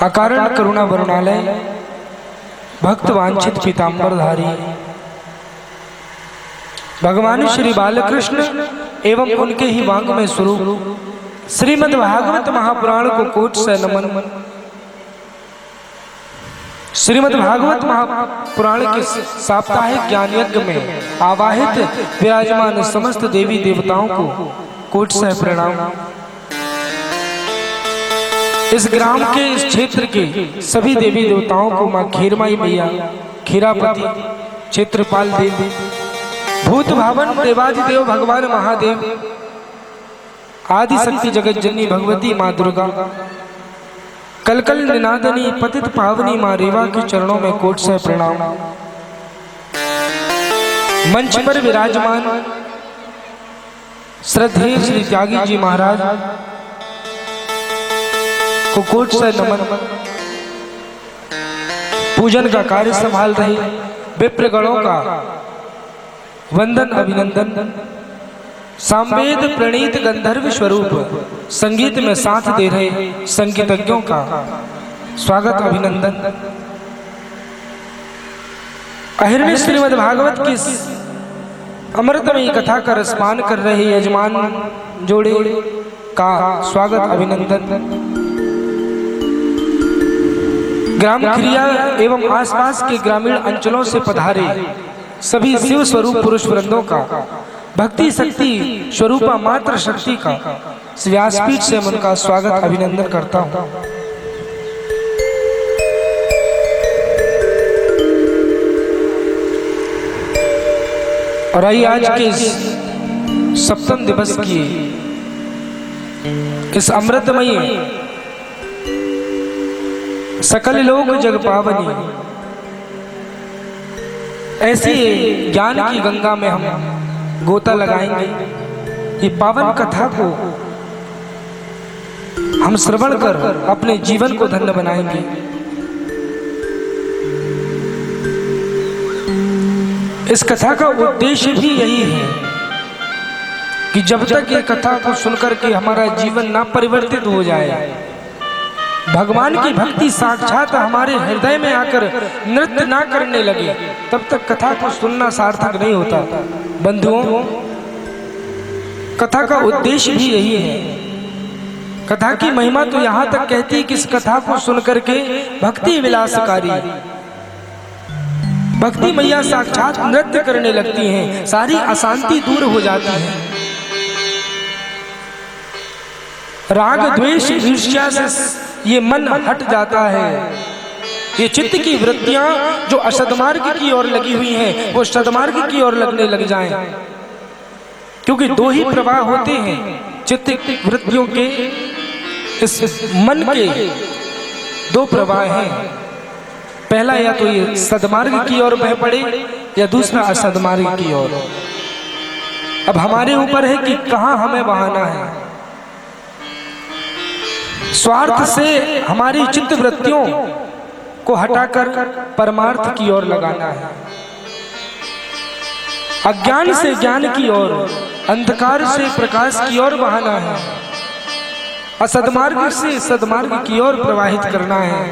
अकारण करुणा वरुणालय भक्त वांछित पीताम्बरधारी भगवान श्री बालकृष्ण एवं उनके ही वांग्मय स्वरूप श्रीमद् भागवत महापुराण को कोट से नमन। श्रीमद् भागवत महापुराण के साप्ताहिक ज्ञान यज्ञ में आवाहित विराजमान समस्त देवी देवताओं को कोट से प्रणाम। इस ग्राम के इस क्षेत्र के सभी देवी देवताओं को मां खीरमाई मैया, खीरापति, क्षेत्रपाल देवी, भूत भावन देवादिदेव भगवान महादेव, आदि शक्ति जगत जननी भगवती मां दुर्गा, कलकल निनादनी पतित पावनी मां रेवा के चरणों में कोट से प्रणाम। मंच पर विराजमान श्रद्धेय श्री त्यागी जी महाराज को कोट से नमन। पूजन का कार्य संभाल रहे विप्रगणों का वंदन अभिनंदन। सामवेद प्रणीत गंधर्व स्वरूप संगीत में साथ दे रहे संगीतज्ञों का स्वागत अभिनंदन। अहिर्निश श्रीमद् भागवत की अमृतमयी कथा का रसपान कर रहे यजमान जोड़े का स्वागत अभिनंदन। ग्राम खिरिया एवं आसपास के ग्रामीण अंचलों से पधारे सभी शिव स्वरूप पुरुष वृंदों का, भक्ति शक्ति स्वरूपा मात्र शक्ति का व्यासपीठ से उनका स्वागत अभिनंदन करता हूं। और आइए आज के सप्तम दिवस की इस अमृतमयी सकल लोक जग पावनी ऐसी ज्ञान की गंगा में हम गोता लगाएंगे। ये पावन कथा को हम श्रवण कर अपने जीवन को धन्य बनाएंगे। इस कथा का उद्देश्य भी यही है कि जब तक ये कथा को सुनकर के हमारा जीवन ना परिवर्तित हो जाए, भगवान की भक्ति साक्षात हमारे हृदय में आकर नृत्य ना करने लगे, तब तक कथा को सुनना सार्थक नहीं होता। बंधुओं, कथा का उद्देश्य भी यही है। कथा की महिमा तो यहाँ तक कहती है कि इस कथा को सुनकर के भक्ति विलासकारी भक्ति मैया साक्षात नृत्य करने लगती हैं, सारी अशांति दूर हो जाती है, राग द्वेष ईर्ष्या से ये मन हट जाता है। ये चित्त की वृत्तियां जो असदमार्ग की ओर लगी हुई हैं वो सदमार्ग की ओर लगने लग जाएं, क्योंकि दो ही प्रवाह होते हैं चित्त वृत्तियों के। इस मन के दो प्रवाह हैं, पहला या तो ये सदमार्ग की ओर बह पड़े या दूसरा असदमार्ग की ओर। अब हमारे ऊपर है कि कहां हमें बहाना है। स्वार्थ से हमारी चित्त वृत्तियों को हटाकर परमार्थ की ओर लगाना है, अज्ञान से ज्ञान की ओर, अंधकार से प्रकाश की ओर बहाना है, असदमार्ग से सदमार्ग की ओर प्रवाहित करना है।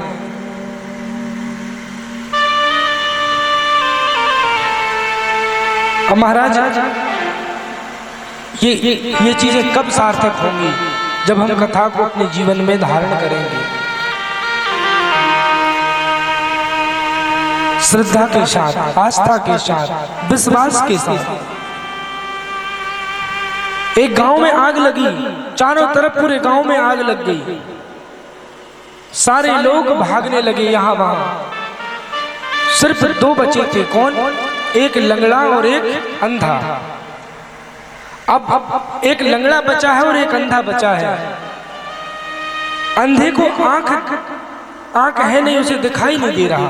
अब महाराज, ये चीजें कब सार्थक होंगी? जब हम कथा को अपने जीवन में धारण करेंगे, श्रद्धा के साथ, आस्था के साथ, विश्वास के साथ। एक गांव में आग लगी, चारों तरफ पूरे गांव में आग लग गई, सारे लोग भागने लगे यहाँ वहां। सिर्फ दो बचे थे, कौन? एक लंगड़ा और एक अंधा। अब एक लंगड़ा बचा है और एक अंधा बचा है। अंधे को आंख है नहीं, उसे दिखाई नहीं दे रहा,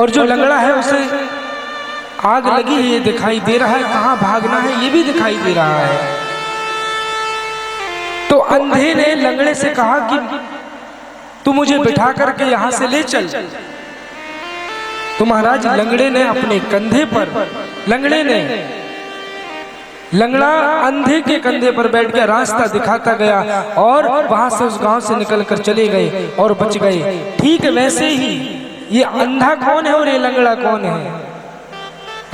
और जो लंगड़ा है उसे आग लगी है ये दिखाई दे रहा है, कहां भागना है ये भी दिखाई दे रहा है। तो अंधे ने लंगड़े से कहा कि तू मुझे बिठा करके यहां से ले चल। तो महाराज लंगड़े ने अपने कंधे पर, लंगड़े ने लंगड़ा अंधे के कंधे पर बैठ के रास्ता दिखाता गया और वहां से उस गांव से निकलकर चले गए और बच गए। ठीक वैसे ही ये अंधा कौन है और ये लंगड़ा कौन है?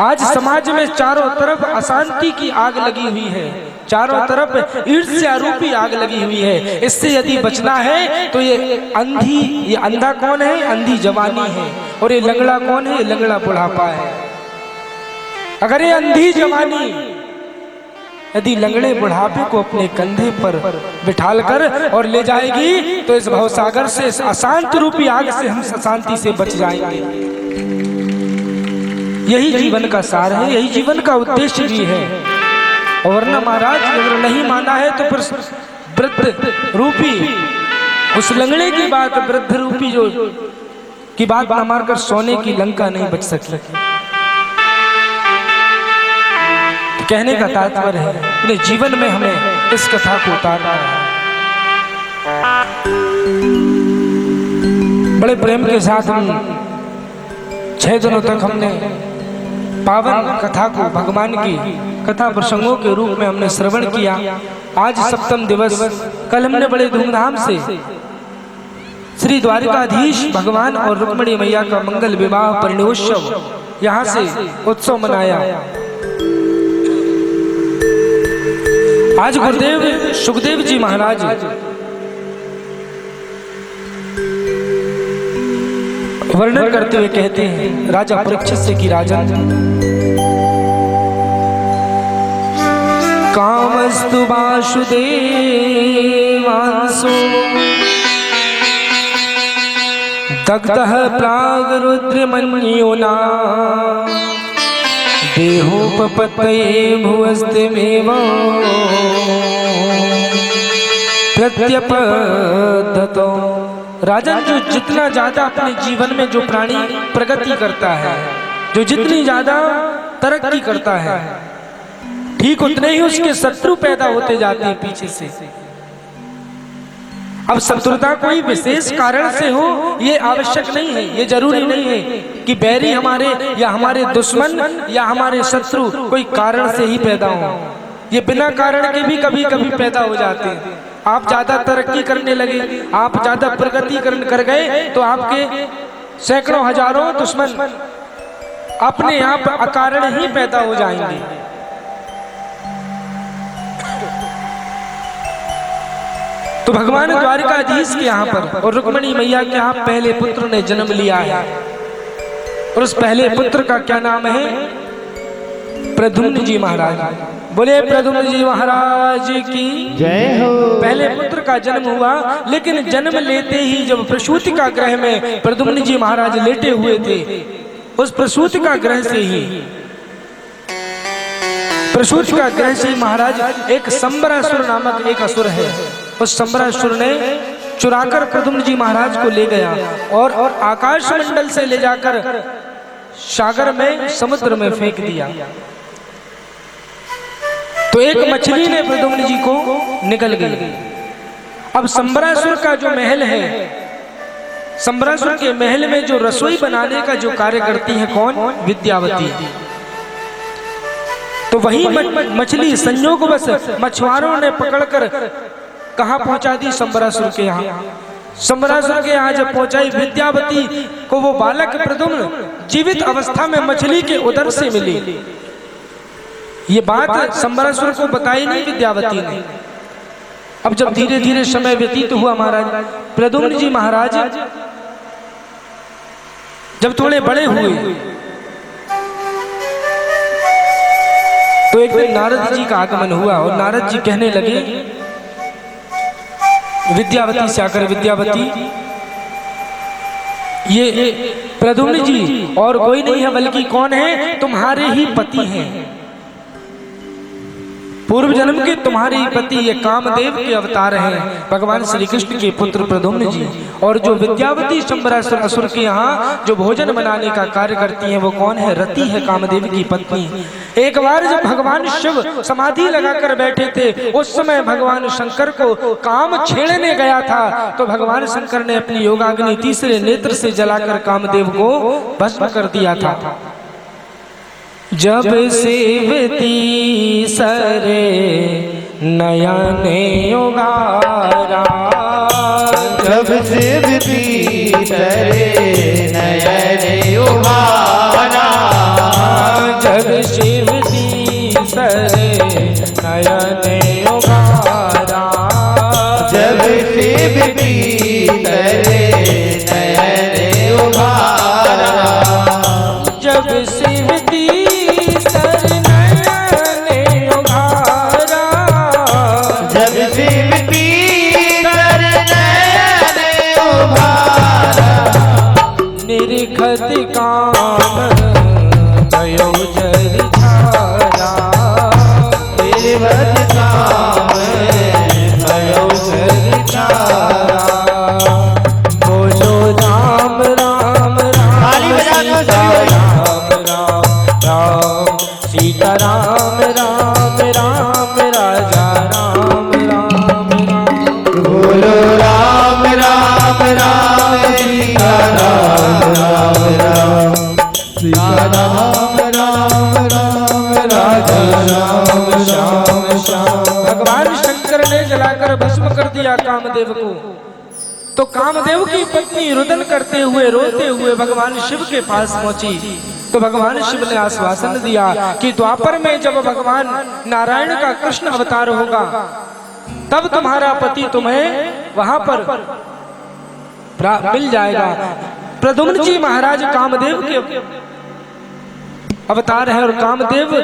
आज समाज में चारों तरफ अशांति की आग लगी हुई है, चारों तरफ ईर्ष्या रूपी आग लगी हुई है। इससे यदि बचना है तो ये अंधा कौन है? अंधी जवानी है। और ये लंगड़ा कौन है? ये लंगड़ा बुढ़ापा है। अगर ये अंधी जवानी यदि लंगड़े बुढ़ापे को अपने कंधे पर बिठालकर और ले जाएगी तो इस भवसागर से, इस अशांत रूपी आग से हम अशांति से बच जाएंगे। यही जीवन का सार है, यही जीवन का उद्देश्य भी है। और वरना महाराज अगर नहीं माना है तो फिर वृद्ध रूपी उस लंगड़े की बात, वृद्ध रूपी जो की बात न मारकर सोने की लंका नहीं बच सकती। कहने का तात्पर्य है अपने जीवन में हमें इस कथा को उतारना है। बड़े प्रेम के साथ हम 6 दिनों तक हमने पावन कथा को, भगवान की कथा प्रसंगों के रूप में हमने श्रवण किया। आज सप्तम दिवस, कल हमने बड़े धूमधाम से श्री द्वारिकाधीश भगवान और रुक्मिणी मैया का मंगल विवाह परिणयोत्सव यहाँ से उत्सव मनाया। आज गुरुदेव सुखदेव जी महाराज वर्णन करते हुए कहते हैं राजा परीक्षित से कि राजन, कामस्तु वासुदेवांसो दग्धः प्रागरुद्रमन्योना देहोपपत्तये भुवस्तिमेव प्रत्यपद्धतो। राजन, जो जितना ज्यादा अपने जीवन में जो प्राणी प्रगति करता है, जो जितनी ज्यादा तरक्की करता है, ठीक उतने ही उसके शत्रु पैदा होते जाते हैं पीछे से। अब शत्रुता कोई विशेष कारण से हो ये आवश्यक नहीं है, ये जरूरी नहीं है कि बैरी हमारे या हमारे दुश्मन या हमारे शत्रु कोई कारण से ही पैदा हो। ये बिना कारण के भी कभी कभी पैदा हो जाते हैं। आप ज्यादा तरक्की करने लगे, आप ज्यादा प्रगति कर गए तो आपके सैकड़ों हजारों दुश्मन अपने आप अकारण ही पैदा हो जाएंगे। तो भगवान द्वारिकाधीश के यहाँ पर और रुक्मिणी मैया के यहाँ पहले पुत्र ने जन्म लिया है। और उस पहले पुत्र का क्या नाम है? प्रद्युम्न जी महाराज। बोले प्रद्युम्न जी महाराज की जय हो। पहले पुत्र का जन्म हुआ, लेकिन जन्म लेते ही जब प्रसूति का ग्रह में प्रद्युम्न जी महाराज लेटे हुए थे, उस प्रसूति का ग्रह से ही महाराज एक संबरासुर नामक एक असुर है, उस संबरासुर ने चुराकर प्रद्युम्न जी महाराज को ले गया और आकाश मंडल से ले जाकर सागर में, समुद्र में फेंक दिया। तो एक मछली ने प्रद्युम्न जी को निकल गई। अब संबरासुर का जो महल है, संबरासुर के महल में जो रसोई बनाने का जो कार्य करती है कौन? विद्यावती। तो वही मछली संयोगवश मछुआरों ने पकड़कर कहाँ पहुंचा दी? संबरासुर के यहाँ। संबरासुर के यहाँ जब पहुंचाई, विद्यावती को वो बालक प्रद्युम्न जीवित अवस्था में मछली के उदर से मिली। ये बात संबरासुर को बताई नहीं विद्यावती ने। अब जब धीरे धीरे समय व्यतीत हुआ महाराज, प्रद्युम्न जी महाराज जब थोड़े बड़े हुए तो एक दिन नारद जी का आगमन हुआ और नारद जी कहने लगे विद्यावती से आकर, विद्यावती ये प्रद्युम्न जी और कोई नहीं है बल्कि कौन है? तुम्हारे ही पति हैं। पूर्व जन्म के तुम्हारे ही पति ये कामदेव के अवतार हैं, भगवान श्री कृष्ण के पुत्र प्रद्युम्न जी। और जो विद्यावती संबरासुर असुर के यहाँ जो भोजन बनाने का कार्य करती हैं वो कौन है? रति है, कामदेव की पत्नी। एक बार जब भगवान शिव समाधि लगाकर बैठे थे, उस समय भगवान शंकर को काम छेड़ने गया था, तो भगवान शंकर ने अपनी योगाग्नि तीसरे नेत्र से जलाकर कामदेव को भस्म कर दिया था। जब सेवती सरे नयने उगारा, जब सेवती सरे नयने उगारा, जब सेवती सरे नयने उगारा, जब सेवती सरे नयने उगारा, जब सेवती सर नयने उगारा, जब सेवती सर नयने उगारा, निरखत काम भयो झरिझारा, निरखत काम भयो झरिझारा। बोलो राम राम ताली बजा दो सीता सभी। राम राम राम सीता राम राम राम राजा राम राम राम। बोलो राम राम राम सीता राम राम राम, सीता राम राम राम राजा राम श्याम श्याम। भगवान शंकर ने जलाकर भस्म कर दिया कामदेव को, तो कामदेव की पत्नी रुदन करते हुए रोते हुए भगवान शिव के पास पहुंची। तो भगवान शिव ने आश्वासन दिया कि द्वापर में जब भगवान नारायण का कृष्ण अवतार होगा तब तुम्हारा पति तुम्हें वहां पर मिल जाएगा। प्रद्युम्न जी महाराज कामदेव के अवतार है और कामदेव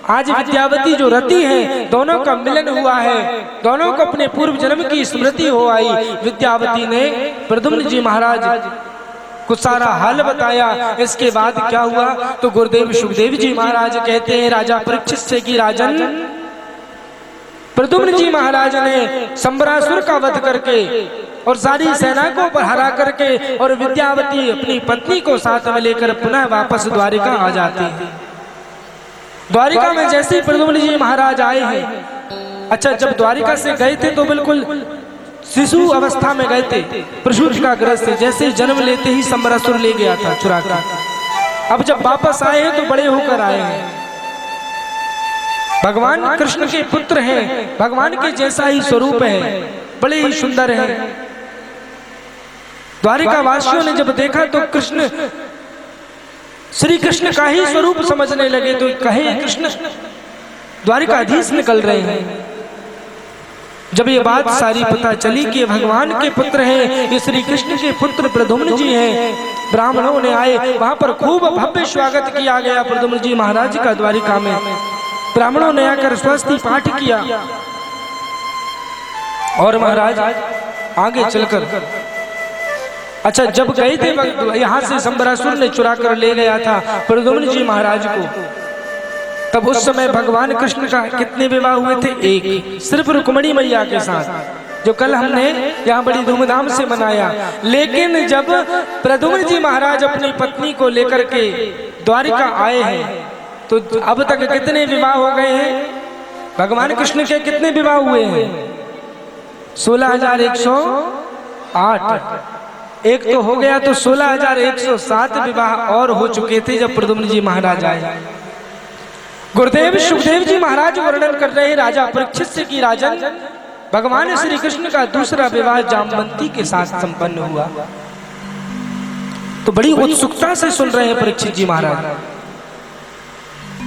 आज विद्यावती जो रति है दोनों का मिलन हुआ है, दोनों को अपने पूर्व जन्म की स्मृति हो आई। विद्यावती ने प्रद्युम्न जी महाराज को सारा हाल बताया। इसके बाद क्या हुआ तो गुरुदेव सुखदेव जी महाराज कहते हैं राजा परीक्षित से कि राजन, प्रद्युम्न जी महाराज ने संबरासुर का वध करके और सारी सेना को हरा करके और विद्यावती अपनी पत्नी को साथ में लेकर पुनः वापस द्वारिका आ जाती है। द्वारिका में जैसे ही प्रद्युम्न जी महाराज आए हैं, अच्छा जब द्वारिका से गए थे तो बिल्कुल शिशु अवस्था में गए थे, प्रसूति का ग्रस्त थे। जैसे ही जन्म लेते ही संबरासुर ले गया था चुरा कर। अब जब वापस आए हैं तो बड़े होकर आए हैं, भगवान कृष्ण के पुत्र हैं, भगवान के जैसा ही स्वरूप है, बड़े ही सुंदर है। द्वारिका वासियों ने जब देखा तो कृष्ण श्री कृष्ण का ही स्वरूप समझने लगे। तो कहे कृष्ण द्वारिकाधीश निकल रहे हैं। जब ये बात सारी पता चली कि भगवान के पुत्र हैं, ये श्री कृष्ण के पुत्र प्रद्युम्न जी हैं, ब्राह्मणों ने आए, वहां पर खूब भव्य स्वागत किया गया प्रद्युम्न जी महाराज का। द्वारिका में ब्राह्मणों ने आकर स्वस्ति पाठ किया और महाराज आगे चलकर अच्छा जब गए थे यहाँ से संबरासुर ने चुरा कर ले गया था प्रद्युम्न जी महाराज को, तब उस समय भगवान कृष्ण का कितने विवाह हुए थे? एक, सिर्फ रुक्मिणी मैया के साथ, जो कल हमने यहाँ बड़ी धूमधाम से मनाया। लेकिन जब प्रद्युम्न जी महाराज अपनी पत्नी को लेकर के द्वारिका आए हैं तो अब तक कितने विवाह हो गए हैं? भगवान कृष्ण के कितने विवाह हुए हैं? 16,108। एक तो हो गया तो 16,107 विवाह और हो चुके थे जब प्रद्युम्न जी महाराज आए। गुरुदेव सुखदेव जी महाराज वर्णन कर रहे हैं राजा परीक्षित से कि राजन, भगवान श्री कृष्ण का दूसरा विवाह जामवंती के साथ संपन्न हुआ। तो बड़ी उत्सुकता से सुन रहे हैं परीक्षित जी महाराज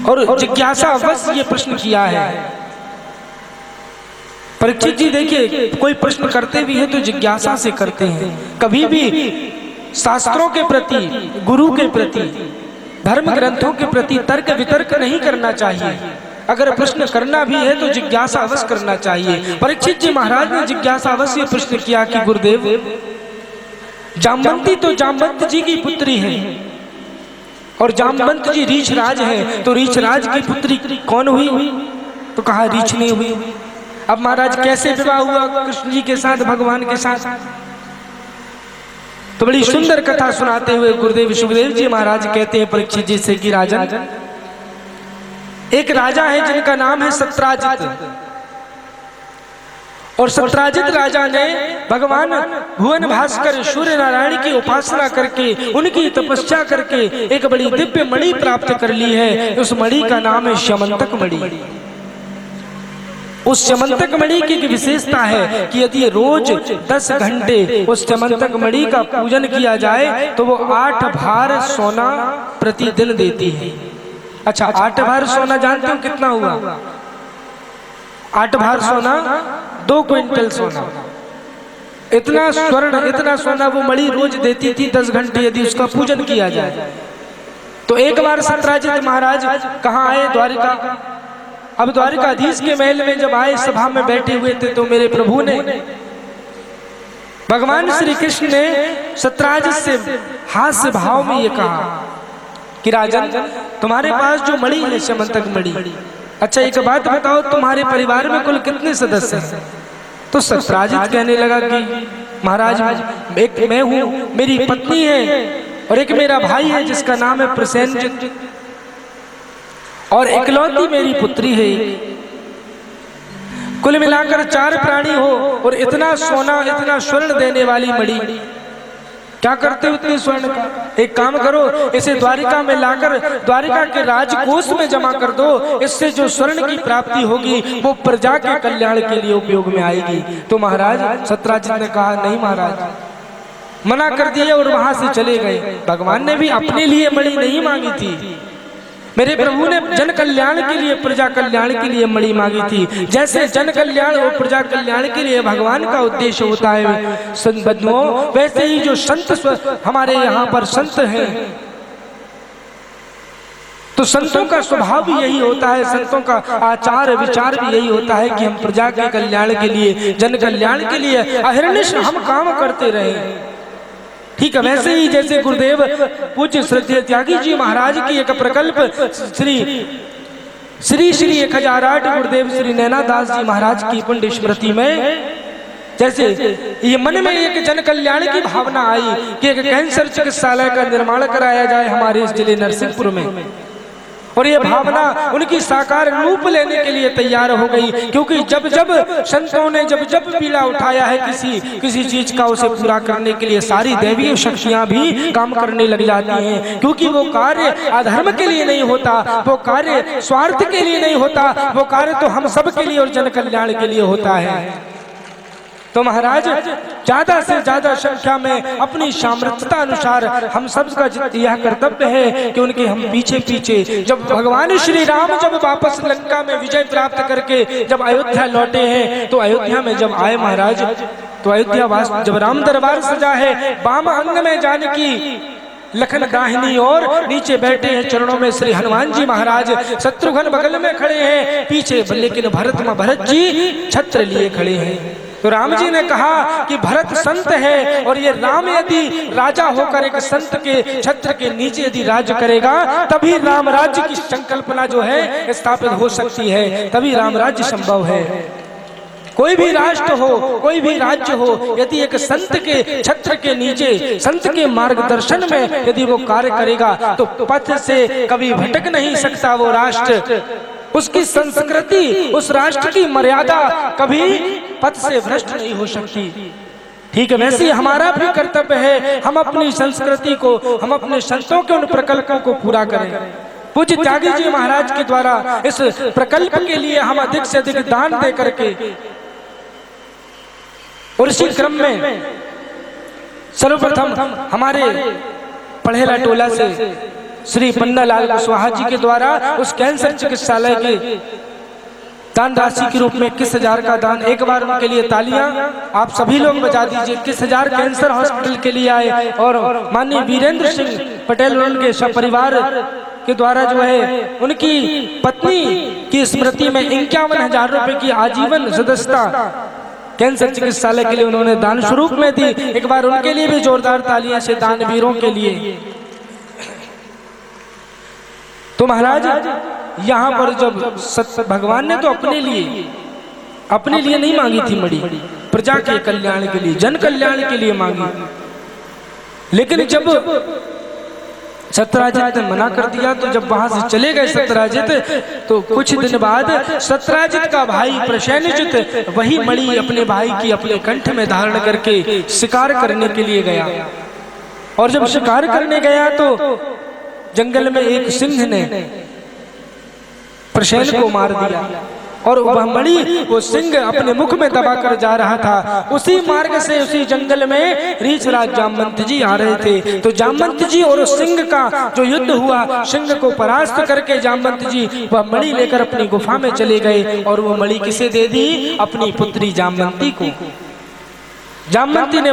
और जिज्ञासा अवश्य ये प्रश्न किया है। परीक्षित जी देखिए, कोई प्रश्न करते भी है तो जिज्ञासा से करते हैं। कभी भी शास्त्रों के प्रति, गुरु के प्रति, धर्म ग्रंथों के प्रति तर्क वितर्क नहीं करना चाहिए। अगर प्रश्न करना भी है तो जिज्ञासा अवश्य करना चाहिए। परीक्षित जी महाराज ने जिज्ञासा अवश्य प्रश्न किया कि गुरुदेव, जामवंती तो जामवंत जी की पुत्री है और जामवंत जी रीछराज है, तो रीछराज की पुत्री कौन हुई? तो कहा रीछ नहीं हुई। अब महाराज कैसे विवाह हुआ कृष्ण जी के साथ, भगवान के साथ? तो बड़ी सुंदर कथा सुनाते हुए गुरुदेव सुखदेव जी महाराज कहते हैं परीक्षित जी से कि राजन, एक राजा है जिनका नाम है सत्राजित और सत्राजित राजा ने भगवान भुवन भास्कर सूर्य नारायण की उपासना करके, उनकी तपस्या करके एक बड़ी दिव्य मणि प्राप्त कर ली है। उस मणि का नाम है श्यमंतक मणि। उस श्यमंतक मणि की विशेषता है कि यदि रोज 10 घंटे उस श्यमंतक मणि का पूजन किया जाए तो वो 8 भार सोना प्रतिदिन देती है। अच्छा, 8 भार सोना जानते हो कितना हुआ? 8 भार सोना 2 क्विंटल सोना। इतना स्वर्ण, इतना सोना वो मणि रोज देती थी 10 घंटे यदि उसका पूजन किया जाए। तो एक बार सत्राजित महाराज कहाँ आए? द्वारिका। अब द्वारिकाधीश के महल में जब आए, सभा में बैठे हुए थे, तो मेरे प्रभु ने, भगवान श्री कृष्ण ने सत्राजित से हास्य भाव में ये कहा कि राजन, तुम्हारे पास जो मणि है श्यमंतक मणि, अच्छा एक बात बताओ, तुम्हारे परिवार में कुल कितने सदस्य हैं? तो सत्राजित कहने लगा कि महाराज, एक मैं हूँ, मेरी पत्नी है और एक मेरा भाई है जिसका नाम है प्रसेनजित, और इकलौती मेरी पुत्री है। कुल मिलाकर 4 प्राणी हो और इतना सोना, इतना स्वर्ण देने वाली मणि, क्या करते हो इतने स्वर्ण का? एक काम करो, इसे द्वारिका में लाकर द्वारिका के राजकोष में जमा कर दो। इससे जो स्वर्ण की प्राप्ति होगी वो प्रजा के कल्याण के लिए उपयोग में आएगी। तो महाराज सत्राजित ने कहा, नहीं महाराज, मना कर दिए और वहां से चले गए। भगवान ने भी अपने लिए मणि नहीं मांगी थी, मेरे प्रभु ने जन कल्याण के लिए, प्रजा कल्याण के लिए मणि मांगी थी। जैसे जन कल्याण और प्रजा कल्याण के लिए भगवान का उद्देश्य होता है संत बंधुओं, वैसे ही जो संत हमारे यहाँ पर संत हैं, तो संतों का स्वभाव भी यही होता है, संतों का आचार विचार भी यही होता है कि हम प्रजा के कल्याण के लिए, जन कल्याण के लिए अहर्निश हम काम करते रहे। ठीक है, वैसे ही जैसे गुरुदेव पूज्य श्रद्धेय त्यागी जी महाराज की एक प्रकल्प श्री 1008 गुरुदेव श्री नैनादास जी महाराज की पुण्य स्मृति में, जैसे ये मन में एक जन कल्याण की भावना आई कि एक कैंसर चिकित्सालय का निर्माण कराया जाए हमारे इस जिले नरसिंहपुर में, और ये भावना उनकी साकार रूप लेने के लिए तैयार हो गई। क्योंकि जब जब संतों ने जब जब पीड़ा उठाया है किसी चीज का, उसे पूरा करने के लिए सारी दैवीय शक्तियां भी काम करने लग जाती हैं। क्योंकि वो कार्य अधर्म के लिए नहीं होता, वो कार्य स्वार्थ के लिए नहीं होता, वो कार्य तो हम सब के लिए और जन कल्याण के लिए होता है। तो महाराज ज्यादा से ज्यादा संख्या में अपनी सामर्थ्यता अनुसार हम सब का यह कर्तव्य है कि उनके हम पीछे पीछे, जब भगवान श्री राम जब वापस लंका में विजय प्राप्त करके जब अयोध्या लौटे हैं, तो अयोध्या में जब आए महाराज, तो अयोध्या वास जब राम दरबार सजा है, वाम अंग में जानकी, लखन दाहिनी और नीचे बैठे हैं चरणों में श्री हनुमान जी महाराज, शत्रुघ्न बगल में खड़े हैं पीछे, लेकिन भरत जी छत्र लिए खड़े हैं। तो राम जी ने कहा कि भरत संत है और ये राम यदि राजा होकर एक संत के छत्र के नीचे यदि राज्य करेगा, तभी राम राज्य की संकल्पना जो है स्थापित हो सकती है, तभी राम राज्य संभव है। कोई भी राष्ट्र हो, कोई भी राज्य हो, यदि एक संत के छत्र के नीचे, संत के मार्गदर्शन में यदि वो कार्य करेगा, तो पथ से कभी भटक नहीं सकता वो राष्ट्र। उसकी संस्कृति, उस राष्ट्र की मर्यादा कभी पथ से भ्रष्ट नहीं हो सकती। ठीक है, वैसे हमारा भी कर्तव्य है, हम अपनी संस्कृति को, हम अपने संतों के उन प्रकल्पों को पूरा करें। पूज्य त्यागी जी महाराज के द्वारा इस प्रकल्प के लिए हम अधिक से अधिक दान दे करके, और इसी क्रम में सर्वप्रथम हमारे पढ़ेला टोला से श्री पन्नालाल कुशवाहा जी के द्वारा उस कैंसर चिकित्सालय के दान राशि के रूप में 21,000 का दान, एक बार उनके लिए तालियां आप सभी लोग बजा दीजिए। 21,000 कैंसर हॉस्पिटल के लिए आए, और माननीय वीरेंद्र सिंह पटेल उनके सपरिवार के द्वारा जो है उनकी पत्नी की स्मृति में 51,000 रुपए की आजीवन सदस्यता कैंसर चिकित्सालय के लिए उन्होंने दान स्वरूप में दी। एक बार उनके लिए भी जोरदार तालियां से दानवीरों के लिए। तो महाराज यहाँ पर जब भगवान ने तो अपने लिए नहीं मांगी थी मणि, प्रजा के कल्याण के लिए, जन कल्याण के लिए मांगी। लेकिन जब सत्यराजित ने मना कर दिया। तो जब वहां से चले गए सत्यराजित, तो कुछ दिन बाद सत्यराजित का भाई प्रसेनजित वही मणि अपने भाई की अपने कंठ में धारण करके शिकार करने के लिए गया। और जब शिकार करने गया तो जंगल में एक सिंह ने प्रसेन को मार दिया और वह मणि वो सिंह अपने मुख में दबाकर जा रहा था। उसी मार्ग से उसी जंगल में रीछराज जामवंत जी आ रहे थे। तो जामवंत जी और उस सिंह का जो युद्ध हुआ, सिंह को परास्त करके जामवंत जी वह मणि लेकर अपनी गुफा में चले गए। और वो मणि किसे दे दी? अपनी पुत्री जामवंती को। जामवंती ने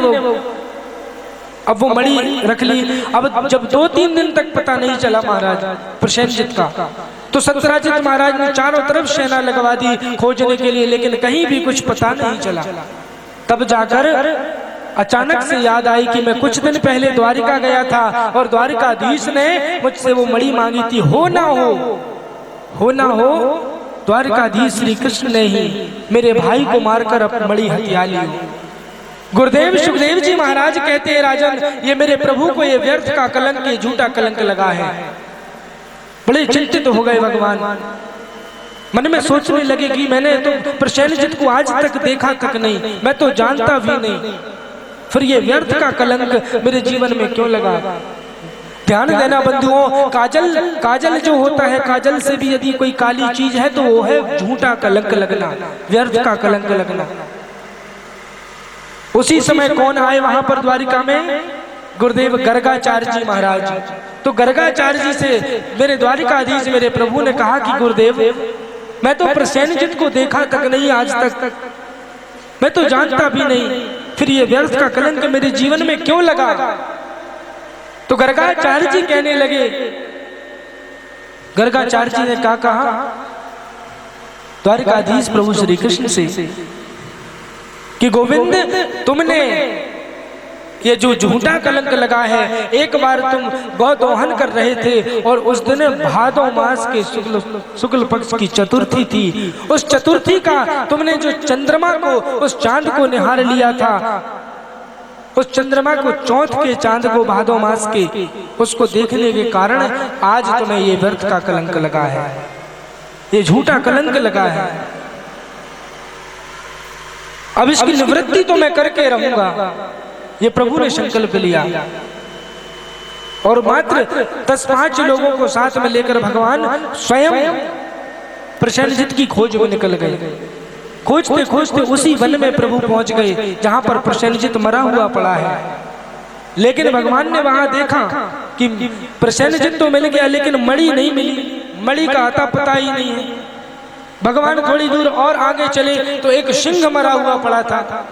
अब वो मणि रख ली। अब जब 2-3 दिन तक पता नहीं चला महाराज प्रसेनजित का, तो सत्यराजित महाराज ने चारों तरफ सेना लगवा दी खोजने के लिए, लेकिन कहीं भी कुछ पता नहीं चला। तब जाकर अचानक से याद आई कि मैं कुछ दिन पहले द्वारिका गया था और द्वारिकाधीश ने मुझसे वो मणि मांगी थी। हो ना हो द्वारिकाधीश श्री कृष्ण ने ही मेरे भाई को मारकर अपनी मणि हथिया ली। गुरुदेव सुखदेव जी महाराज कहते हैं, राजन ये मेरे प्रभु को ये व्यर्थ का कलंक, ये झूठा कलंक लगा है। बड़े चिंतित हो गए भगवान, मन में सोचने लगे कि मैंने तो प्रसेनजित को आज तक देखा तक नहीं, मैं तो जानता भी नहीं, फिर ये व्यर्थ का कलंक मेरे जीवन में क्यों लगा। ध्यान देना बंधुओं, काजल जो होता है, काजल से भी यदि कोई काली चीज है तो वो है झूठा कलंक लगना, व्यर्थ का कलंक लगना। उसी समय कौन आए वहां पर द्वारिका में? गुरुदेव गर्गाचार्य जी महाराज। तो गर्गाचार्य जी से मेरे द्वारिकाधीश मेरे प्रभु ने कहा कि गुरुदेव मैं तो प्रसेनजित को देखा तक नहीं आज तक, मैं तो जानता भी नहीं, फिर ये व्यर्थ का कलंक मेरे जीवन में क्यों लगा। तो गर्गाचार्य जी कहने लगे, गर्गाचार्य जी ने क्या कहा द्वारिकाधीश प्रभु श्री कृष्ण से कि गोविंद तुमने ये जो झूठा कलंक लगा है, एक बार तुम गौ दोहन कर रहे थे और उस दिन भादो मास के शुक्ल पक्ष की चतुर्थी थी। उस चतुर्थी का तुमने जो चंद्रमा को, उस चांद को निहार लिया था, उस चंद्रमा को, चौथ के चांद को, भादो मास के, उसको देखने के कारण आज तुम्हें ये व्यर्थ का कलंक लगा है, ये झूठा कलंक लगा है। अब इसकी निवृत्ति तो मैं करके रहूंगा, ये प्रभु ने संकल्प लिया। और मात्र 10-5 लोगों को साथ में लेकर भगवान स्वयं प्रसेनजित की खोज में निकल गए। खोजते खोजते उसी वन में प्रभु पहुंच गए जहां पर प्रसेनजित मरा हुआ पड़ा है। लेकिन भगवान ने वहां देखा कि प्रसेनजित तो मिल गया, लेकिन मणि नहीं मिली, मणि का आता पता ही नहीं है। भगवान थोड़ी दूर और आगे चले तो एक सिंह मरा हुआ पड़ा था।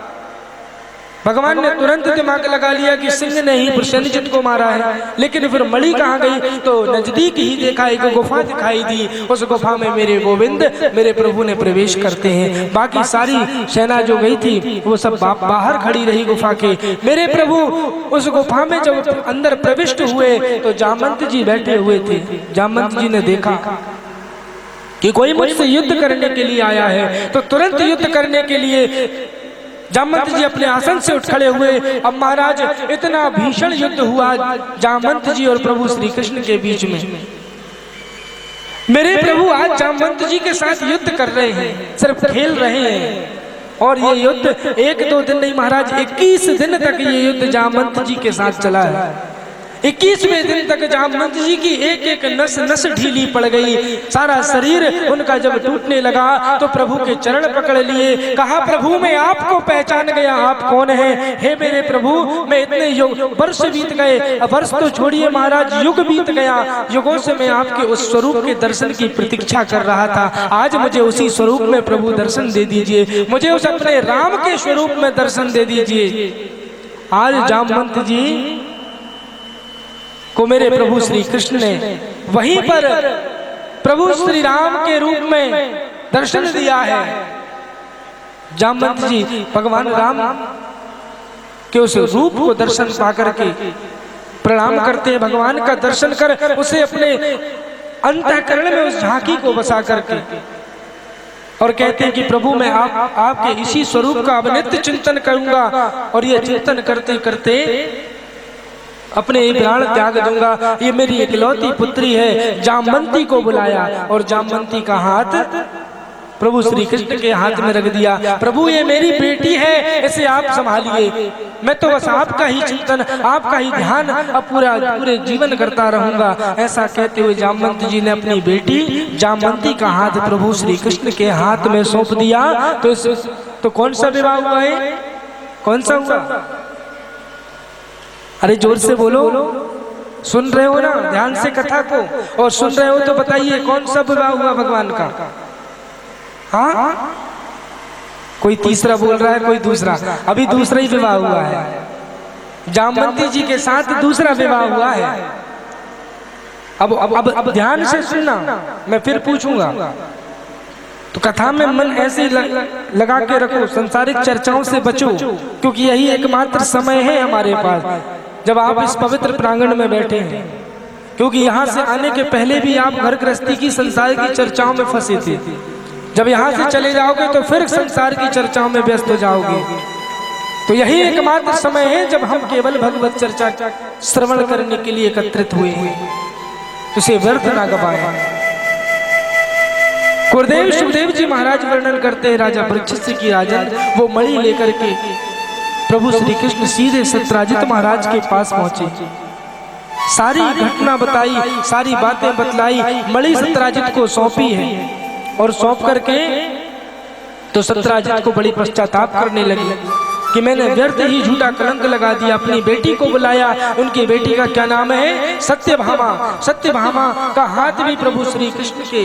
भगवान ने तुरंत दिमाग लगा लिया कि सिंह ने ही प्रसेनजित को मारा है, लेकिन फिर मणि कहाँ गई? तो नजदीक ही देखा एक गुफा दिखाई दी। उस गुफा में मेरे गोविंद, मेरे प्रभु ने प्रवेश करते हैं। बाकी सारी सेना जो गई थी वो सब बाहर खड़ी रही गुफा के। मेरे प्रभु उस गुफा में जब अंदर प्रविष्ट हुए तो जामवंत जी बैठे हुए थे। जामवंत जी ने देखा कि कोई मुझसे युद्ध करने के लिए आया है, तो तुरंत युद्ध करने के लिए जामवंत जी अपने आसन से उठ खड़े हुए। अब महाराज इतना भीषण युद्ध हुआ जामवंत जी और प्रभु श्री कृष्ण के बीच में। मेरे प्रभु आज जामवंत जी के साथ युद्ध कर रहे हैं, सिर्फ खेल रहे हैं। और ये युद्ध 1-2 दिन नहीं महाराज, 21 दिन तक ये युद्ध जामवंत जी के साथ चला है। 21वें दिन तक जामवंत जी की एक नस नस ढीली पड़ गई, सारा शरीर उनका जब टूटने लगा तो प्रभु के चरण पकड़ लिए। कहा प्रभु मैं आपको पहचान गया, आप कौन हैं? हे मेरे प्रभु मैं इतने वर्ष बीत गए, वर्ष तो छोड़िए महाराज, युग बीत गया, युगों से मैं आपके उस स्वरूप के दर्शन की प्रतीक्षा कर रहा था। आज मुझे उसी स्वरूप में प्रभु दर्शन दे दीजिए, मुझे उस अपने राम के स्वरूप में दर्शन दे दीजिए। आज जामवंत जी को मेरे प्रभु श्री कृष्ण ने वहीं पर प्रभु श्री राम के रूप में दर्शन दिया है। जामवंत जी भगवान राम के उस रूप को दर्शन पाकर के प्रणाम करते हैं। भगवान का दर्शन कर उसे अपने अंतःकरण में उस झांकी को बसा करके और कहते हैं कि प्रभु मैं आपके इसी स्वरूप का अब नित्य चिंतन करूंगा। और ये चिंतन करते करते अपने ये प्राण त्याग दूंगा। ये मेरी इकलौती पुत्री है। जामवंती को बुलाया और जामवंती का हाथ प्रभु श्री कृष्ण के हाथ में रख दिया। प्रभु ये मेरी बेटी है, इसे आप संभालिए, मैं तो बस आपका ही चिंतन, आपका ही ध्यान अब पूरे जीवन करता रहूंगा। ऐसा कहते हुए जामवंती जी ने अपनी बेटी जामवंती का हाथ प्रभु श्री कृष्ण के हाथ में सौंप दिया। तो कौन सा विवाह हुआ है? कौन सा हुआ? अरे जोर से बोलो, सुन रहे हो ना ध्यान से कथा को? और सुन रहे हो तो बताइए कौन सा विवाह हुआ भगवान का? हाँ, कोई तीसरा बोल रहा है, कोई दूसरा। अभी दूसरा ही विवाह हुआ है, जामवंती जी के साथ दूसरा विवाह हुआ है। अब ध्यान से सुनना, मैं फिर पूछूंगा तो कथा में मन ऐसे लगा के रखो, संसारिक चर्चाओं से बचो, क्योंकि यही एकमात्र समय है हमारे पास जब आप इस पवित्र प्रांगण में बैठे हैं। क्योंकि यहाँ से आने के पहले भी आप घर गृहस्थी की संसार की चर्चाओं में फंसे थे। जब यहाँ से चले जाओगे तो फिर संसार की चर्चाओं में व्यस्त हो जाओगे। तो यही एकमात्र समय है जब हम केवल भगवत चर्चा श्रवण करने के लिए एकत्रित हुए हैं, तो इसे व्यर्थ ना गवाएं। गुरुदेव सुखदेव जी महाराज वर्णन करते हैं, राजा परीक्षित की राजन वो मणि लेकर के प्रभु श्री कृष्ण सीधे सत्यराजित महाराज के पास पहुंचे। सारी घटना बताई, सारी बातें बतलाई, मणि सत्यराजित को सौंपी है। और सौंप करके तो सत्यराजित को बड़ी पश्चाताप करने लगी कि मैंने व्यर्थ ही झूठा कलंक लगा दिया। अपनी बेटी को बुलाया, उनकी बेटी का क्या नाम है? सत्यभामा। सत्यभामा का हाथ भी प्रभु श्री कृष्ण के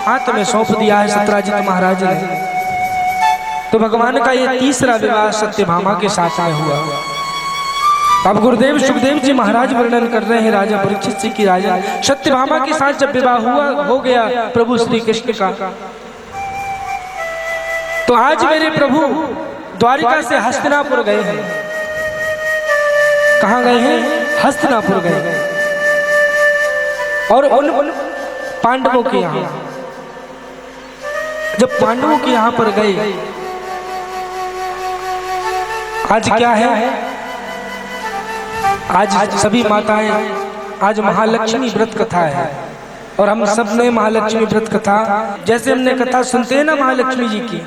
हाथ में सौंप दिया है सत्यराजित महाराज ने। तो भगवान का ये तीसरा विवाह सत्यभामा के साथ में हुआ। अब गुरुदेव सुखदेव जी महाराज वर्णन कर रहे हैं राजा परीक्षित जी की राजा सत्यभामा के साथ जब विवाह हो गया प्रभु श्री कृष्ण का, तो आज मेरे प्रभु द्वारिका से हस्तिनापुर गए हैं। कहाँ गए हैं? हस्तिनापुर गए। और उन पांडवों के यहाँ, जब पांडवों के यहाँ पर गए, आज क्या है? आज सभी माताएं, आज महालक्ष्मी व्रत कथा है। और हम सब ने महालक्ष्मी व्रत कथा, जैसे हमने कथा सुनते हैं ना महालक्ष्मी जी की,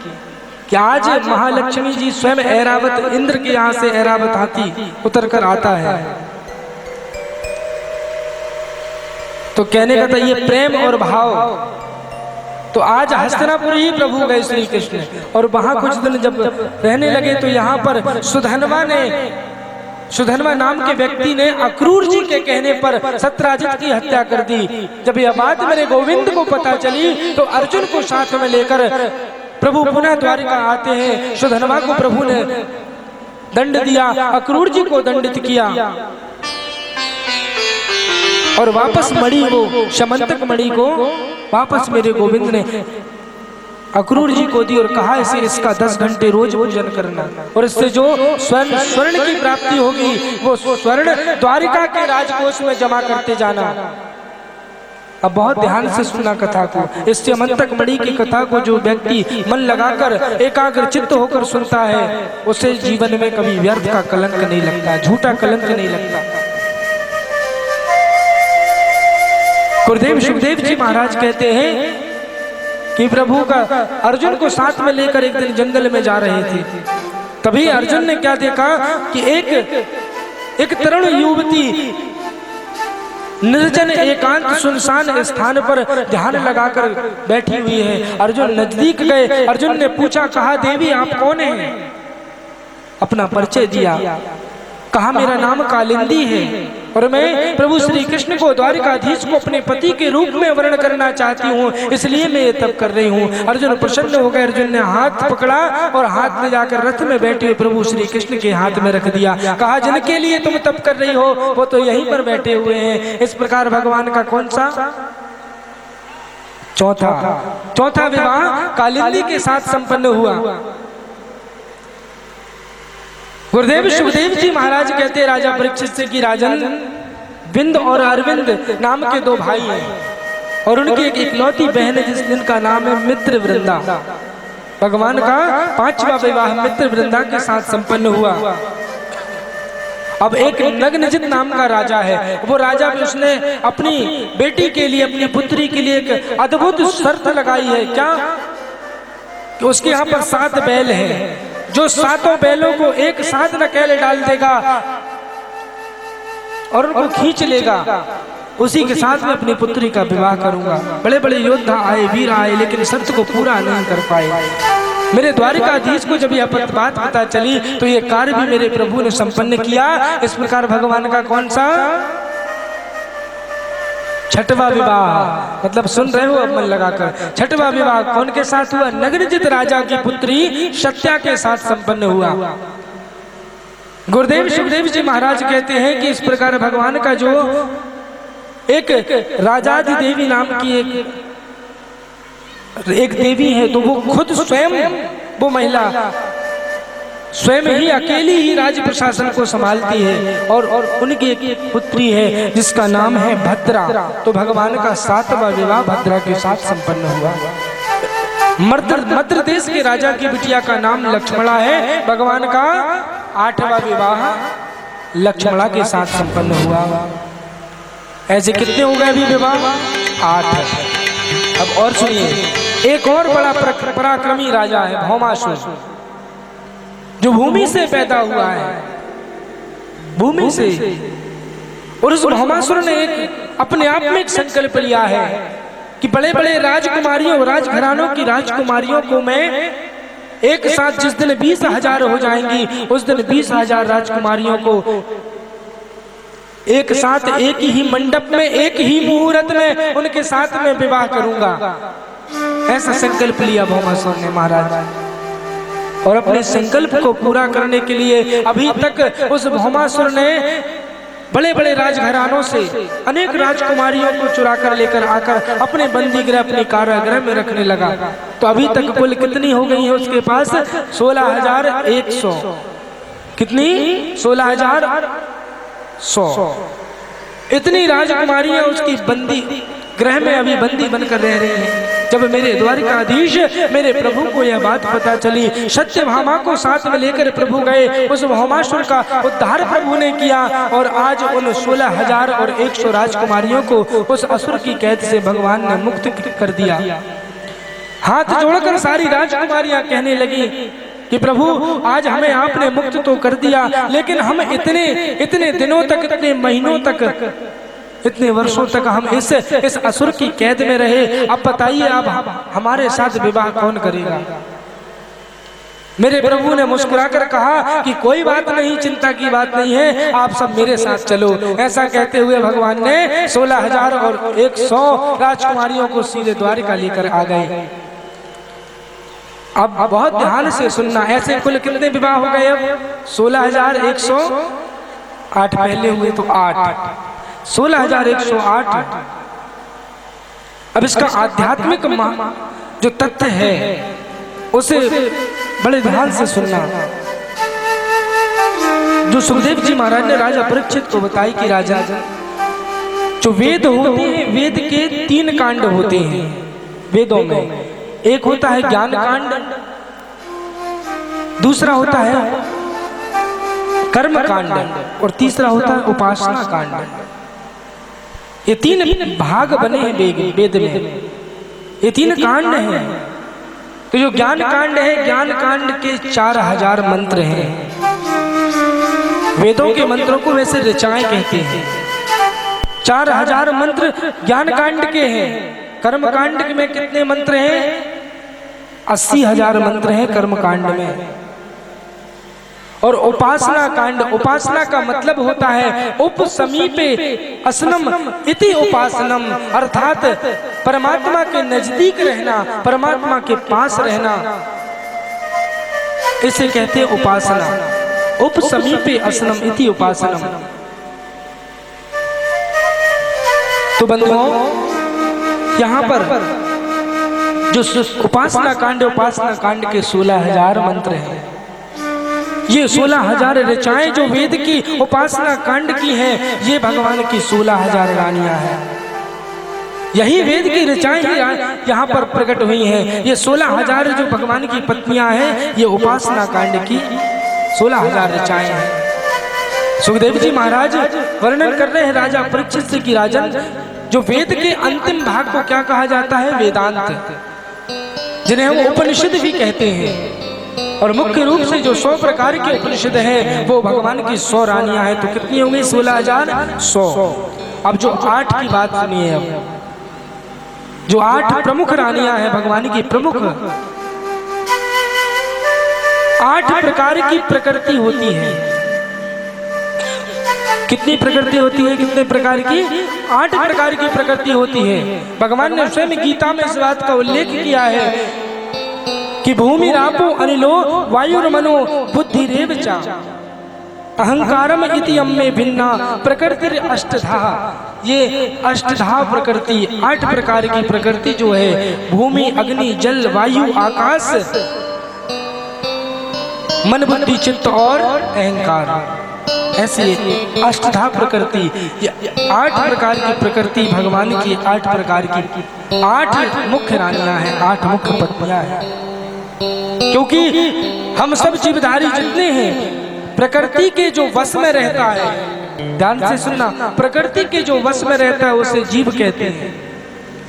कि आज महालक्ष्मी जी स्वयं ऐरावत, इंद्र के यहाँ से ऐरावत हाथी उतर कर आता है। तो कहने का था ये प्रेम और भाव। तो आज हस्तिनापुर ही प्रभु गए श्री कृष्ण, और वहां कुछ दिन जब रहने लगे तो यहाँ पर सुधन्वा नाम के व्यक्ति ने अक्रूर जी के कहने पर सत्यराजित की हत्या कर दी। जब यह बात मेरे गोविंद को पता चली तो अर्जुन को साथ में लेकर प्रभु पुनः द्वारिका आते हैं। सुधन्वा को प्रभु ने दंड दिया, अक्रूर जी को दंडित किया, और वापस मणि को, समंतक मणि को वापस मेरे गोविंद ने अक्रूर जी को दी और कहा इसे इसका 10 घंटे रोज पूजन करना, और इससे जो स्वर्ण की प्राप्ति होगी वो स्वर्ण द्वारिका के राजकोष में जमा करते जाना। अब बहुत ध्यान से सुनना कथा को। इस समंतक मणि की कथा को जो व्यक्ति मन लगाकर एकाग्र चित्त होकर सुनता है, उसे जीवन में कभी व्यर्थ का कलंक नहीं लगता, झूठा कलंक नहीं लगता। गुरुदेव सुखदेव जी महाराज कहते हैं कि प्रभु का अर्जुन को साथ में लेकर एक दिन जंगल में जा रहे थे। तभी अर्जुन ने क्या देखा कि एक तरुण युवती निर्जन एकांत सुनसान स्थान पर ध्यान लगाकर बैठी हुई है। अर्जुन नजदीक गए, अर्जुन ने पूछा, कहा देवी आप कौन हैं? अपना परिचय दिया, कहा मेरा नाम कालिंदी है और मैं प्रभु श्री कृष्ण को, द्वारिकाधीश को अपने पति के रूप में वर्ण करना चाहती हूँ, इसलिए मैं ये तप कर रही हूँ। अर्जुन प्रसन्न हो गए। अर्जुन ने हाथ पकड़ा और हाथ में जाकर रथ में बैठे हुए प्रभु श्री कृष्ण के हाथ में रख दिया। कहा जिनके लिए तुम तप कर रही हो वो तो यहीं पर बैठे हुए हैं। इस प्रकार भगवान का कौन सा चौथा विवाह कालिंदी के साथ संपन्न हुआ। गुरुदेव सुखदेव जी महाराज कहते हैं राजा परीक्षित से कि राजन, बिंद और अरविंद नाम के 2 भाई हैं और उनकी एक इकलौती बहन है जिनका नाम है मित्र वृंदा। भगवान का 5वां विवाह मित्र वृंदा के साथ संपन्न हुआ। अब एक नग्नजित नाम का राजा है, वो राजा भी उसने अपनी बेटी के लिए, अपनी पुत्री के लिए एक अद्भुत शर्त लगाई है। क्या कि उसके यहाँ पर 7 बैल हैं, जो 7 बैलों को एक साथ नकेल डाल देगा और उनको खींच लेगा, उसी के साथ में अपनी पुत्री का विवाह करूंगा। बड़े बड़े योद्धा आए, वीर आए, लेकिन शर्त को पूरा नहीं कर पाए। मेरे द्वारिकाधीश को जब यह बात पता चली तो ये कार्य भी मेरे प्रभु ने संपन्न किया। इस प्रकार भगवान का कौन सा 6वां विवाह, मतलब सुन रहे हो अब मन लगाकर, 6वां विवाह कौन के साथ हुआ? नग्नजित राजा की पुत्री सत्या के साथ संपन्न हुआ। गुरुदेव शिवदेव जी महाराज कहते हैं कि इस प्रकार भगवान का जो एक राजाधि देवी नाम की एक देवी है, तो वो खुद स्वयं, वो महिला स्वयं ही अकेली ही राज्य प्रशासन को संभालती है और उनकी एक पुत्री है जिसका नाम है भद्रा। तो भगवान का 7वां विवाह भद्रा के साथ संपन्न हुआ। मद्र देश के राजा की बिटिया का नाम लक्ष्मणा है। भगवान का 8वां विवाह लक्ष्मणा के साथ संपन्न हुआ। ऐसे कितने हो गए अभी विवाह? 8। अब और सुनिए, एक और बड़ा पराक्रमी राजा है भौमासुर, जो भूमि से पैदा हुआ है, भूमि से। और उस भौमासुर ने एक अपने आप में एक संकल्प लिया है कि बड़े बड़े राजकुमारियों, राजघरानों की राजकुमारियों को मैं एक साथ, जिस दिन 20,000 हो जाएंगी उस दिन 20,000 राजकुमारियों को एक साथ, एक ही मंडप में, एक ही मुहूर्त में उनके साथ में विवाह करूंगा। ऐसा संकल्प लिया भौमासुर ने महाराज। और अपने संकल्प को पूरा करने के लिए अभी तक उस भौमासुर ने बड़े बड़े राजघरानों से अनेक राजकुमारियों को चुरा कर लेकर आकर अपने बंदी गृह, अपने कारागृह में रखने लगा। तो अभी तक कुल कितनी हो गई है उसके पास? 16,100। कितनी? 16,100। इतनी राजकुमारियां उसकी बंदी गृह में अभी बंदी बनकर रह रही हैं। जब मेरे द्वारिकाधीश, मेरे प्रभु को यह बात पता चली, सत्यभामा को साथ में लेकर प्रभु गए, उस भौमासुर का उद्धार प्रभु ने किया और आज उन 16,100 राजकुमारियों को उस असुर की कैद से भगवान ने मुक्त कर दिया। हाथ जोड़कर सारी राजकुमारियां कहने लगी कि प्रभु आज हमें आपने मुक्त तो कर दिया, लेकिन हम इतने दिनों तक, इतने महीनों तक, इतने वर्षों तक हम इस असुर की कैद में रहे। अब बताइए अब हमारे साथ विवाह कौन करेगा? मेरे प्रभु ने मुस्कुराकर कहा कि कोई बात नहीं, चिंता की बात नहीं है, आप सब मेरे साथ चलो। ऐसा कहते हुए भगवान ने 16,100 राजकुमारियों को सीधे द्वारिका लेकर आ गए। अब बहुत ध्यान से सुनना, ऐसे कुल कितने विवाह हो गए? अब 16,108 पहले हुए तो 8, 16,108। अब इसका आध्यात्मिक जो तथ्य है उसे बड़े ध्यान से सुनना। जो सुखदेव जी महाराज ने राजा परीक्षित को बताई कि राजा, जो वेद होते हैं, वेद के 3 कांड होते हैं वेदों में। एक होता है ज्ञान कांड, दूसरा होता है कर्म कांड और तीसरा होता है उपासना कांड। ये 3 भाग बने हैं वेद में, ये 3 कांड हैं। तो जो ज्ञान कांड है, ज्ञान कांड के 4,000 मंत्र हैं। वेदों के मंत्रों को वैसे ऋचाएं कहते हैं। 4,000 मंत्र ज्ञान कांड के हैं। कर्म कांड में कितने मंत्र हैं? 80,000 मंत्र हैं कर्म कांड में। और उपासना कांड, उपासना का मतलब होता है उप समीपे असनम इति उपासनम, अर्थात परमात्मा के नजदीक रहना, परमात्मा के पास रहना, इसे कहते हैं उपासना। उप समीपे असनम इति उपासनम। तो बंधुओं, यहाँ पर जो उपासना कांड के 16,000 मंत्र हैं, ये 16,000 ऋचाएं जो वेद की उपासना कांड की हैं, ये भगवान की 16,000 रानियां हैं। यही वेद की ऋचाएं ही यहाँ पर प्रकट हुई हैं। ये 16,000 जो भगवान की पत्नियां हैं, ये उपासना कांड की 16,000 ऋचाएं हैं। सुखदेव जी महाराज वर्णन कर रहे हैं राजा परीक्षित से कि राजन, जो वेद के अंतिम भाग को क्या कहा जाता है? वेदांत, जिन्हें हम उपनिषद भी कहते हैं। और मुख्य रूप से जो 100 प्रकार के उपनिषद है वो भगवान की 100 रानियां हैं। तो कितनी होंगी? 16,100। अब जो 8 की बात सुनिए। अब जो 8 प्रमुख रानियां हैं भगवान की, प्रमुख 8 प्रकार की प्रकृति होती है। कितनी प्रकृति होती है? कितने प्रकार की? 8 प्रकार की प्रकृति होती है। भगवान ने स्वयं गीता में इस बात का उल्लेख किया है कि भूमि रापो अनिलो वायुर्मनो बुद्धिरेव च अहंकारम इति अम्मे भिन्ना प्रकृति अष्टधा। ये अष्टधा प्रकृति, 8 प्रकार की प्रकृति जो है, भूमि, अग्नि, जल, वायु, आकाश, मन, बुद्धि, चित्त और अहंकार, ऐसी अष्टधा प्रकृति। 8 प्रकार की प्रकृति भगवान की, 8 प्रकार की 8 मुख्य रानियां हैं, 8 मुख्य पत्नियां हैं। क्योंकि हम सब जीवधारी जितने हैं प्रकृति के जो वश में रहता है, ध्यान से सुनना, प्रकृति के जो वश में रहता है उसे जीव कहते हैं,